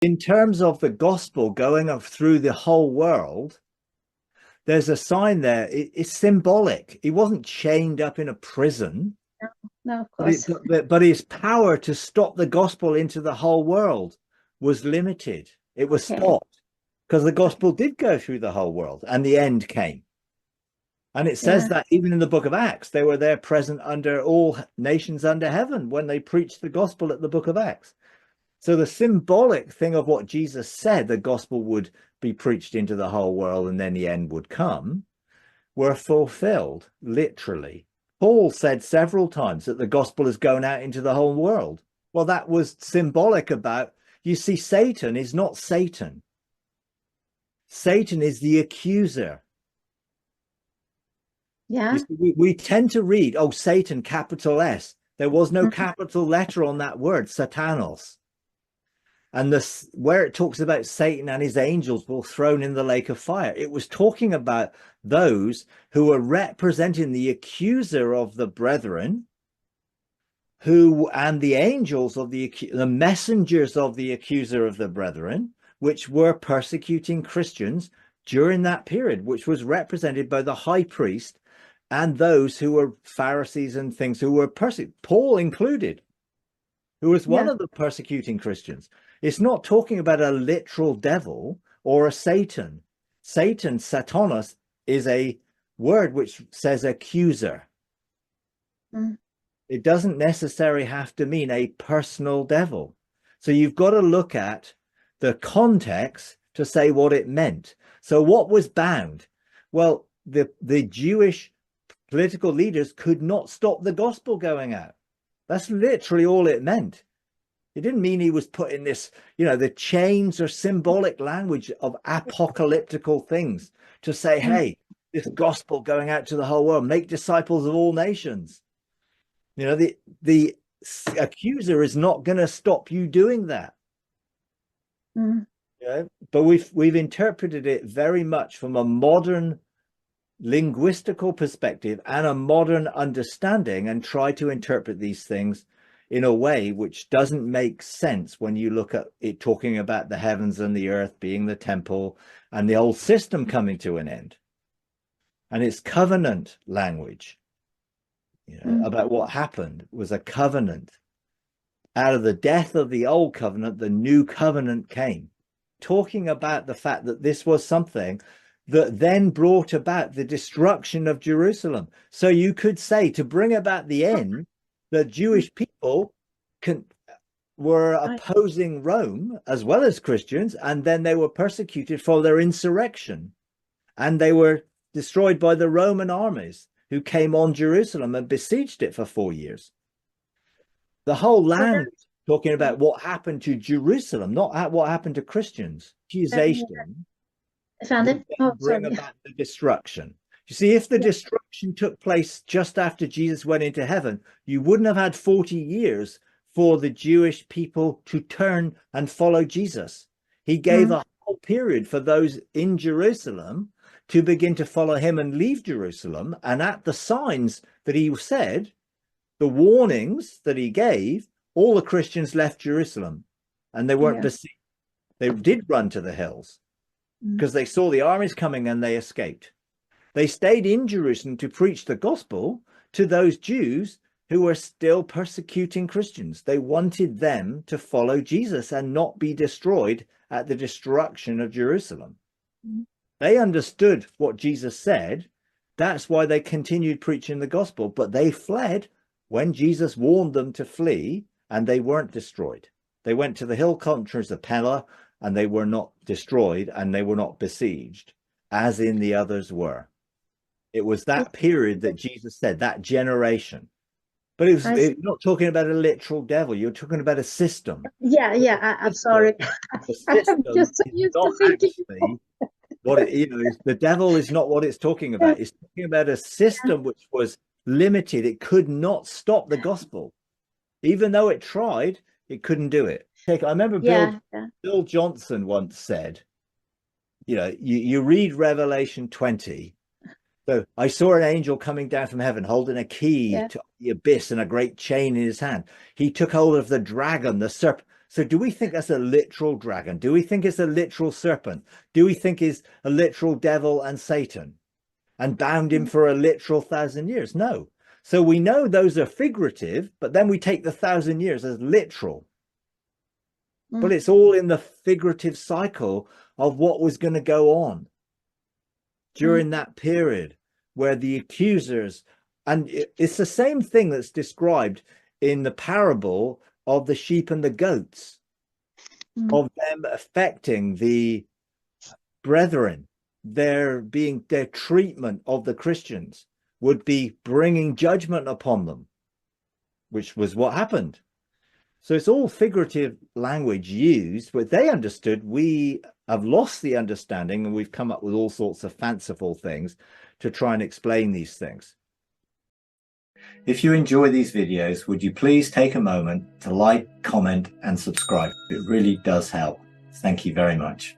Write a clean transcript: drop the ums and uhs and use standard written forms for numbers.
In terms of the gospel going up through the whole world, there's a sign there. It's symbolic. He wasn't chained up in a prison, No, no, of but, course. but his power to stop the gospel into the whole world was limited. It was Okay. stopped because the gospel did go through the whole world and the end came. And it says Yeah. that even in the book of Acts, they were there present under all nations under heaven when they preached the gospel at the book of Acts. So the symbolic thing of what Jesus said, the gospel would be preached into the whole world and then the end would come, were fulfilled, literally. Paul said several times that the gospel is going out into the whole world. Well, that was symbolic about, you see, Satan is not Satan. Satan is the accuser. You Yeah. see, we tend to read, oh, Satan, capital S. There was no Mhm. capital letter on that word, Satanos. And this, where it talks about Satan and his angels were thrown in the lake of fire, it was talking about those who were representing the accuser of the brethren, who and the angels of the messengers of the accuser of the brethren, which were persecuting Christians during that period, which was represented by the high priest and those who were Pharisees and things who were persecuted, Paul included, who was one Yeah. of the persecuting Christians. It's not talking about a literal devil or a Satan. Satan, Satanas, is a word which says accuser. Mm. It doesn't necessarily have to mean a personal devil. So you've got to look at the context to say what it meant. So what was bound? Well, the Jewish political leaders could not stop the gospel going out. That's literally all it meant. It didn't mean he was putting this, the chains or symbolic language of apocalyptical things to say, Mm. hey, this gospel going out to the whole world, make disciples of all nations. The accuser is not going to stop you doing that. Mm. But we've interpreted it very much from a modern linguistical perspective and a modern understanding and try to interpret these things in a way which doesn't make sense when you look at it talking about the heavens and the earth being the temple and the old system coming to an end. And it's covenant language, Mm. about what happened was a covenant. Out of the death of the old covenant, the new covenant came, talking about the fact that this was something that then brought about the destruction of Jerusalem. So you could say, to bring about the end, the Jewish people were opposing Rome as well as Christians, and then they were persecuted for their insurrection, and they were destroyed by the Roman armies who came on Jerusalem and besieged it for 4 years. The whole So land then, talking yeah. about what happened to Jerusalem, not what happened to Christians. Accusation I found would it. Oh, then bring sorry. about the destruction. You see, if the Yeah. destruction took place just after Jesus went into heaven, you wouldn't have had 40 years for the Jewish people to turn and follow Jesus. He gave Mm. a whole period for those in Jerusalem to begin to follow him and leave Jerusalem. And at the signs that he said, the warnings that he gave, all the Christians left Jerusalem and they weren't Yeah. besieged. They did run to the hills Mm. because they saw the armies coming and they escaped. They stayed in Jerusalem to preach the gospel to those Jews who were still persecuting Christians. They wanted them to follow Jesus and not be destroyed at the destruction of Jerusalem. Mm. They understood what Jesus said. That's why they continued preaching the gospel, but they fled when Jesus warned them to flee, and they weren't destroyed. They went to the hill countries of Pella, and they were not destroyed, and they were not besieged, as in the others were. It was that period that Jesus said, that generation. But I see. it's not talking about a literal devil. You're talking about a system. Yeah, But yeah. I'm sorry. the I'm system just so is used not to thinking. actually what the devil is not what it's talking Yeah, about. It's talking about a system which was limited. It could not stop the gospel. Even though it tried, it couldn't do it. I remember yeah, yeah, Bill Johnson once said, you read Revelation 20. So I saw an angel coming down from heaven holding a key yeah. to the abyss and a great chain in his hand. He took hold of the dragon, the serpent. So do we think that's a literal dragon? Do we think it's a literal serpent? Do we think it's a literal devil and Satan and bound him for a literal 1,000 years? No. So we know those are figurative, but then we take the 1,000 years as literal. But it's all in the figurative cycle of what was going to go on during that period where the accusers, and it's the same thing that's described in the parable of the sheep and the goats, of them affecting the brethren, their treatment of the Christians would be bringing judgment upon them, which was what happened. So it's all figurative language used, but they understood. We have lost the understanding, and we've come up with all sorts of fanciful things to try and explain these things. If you enjoy these videos, would you please take a moment to like, comment, and subscribe? It really does help. Thank you very much.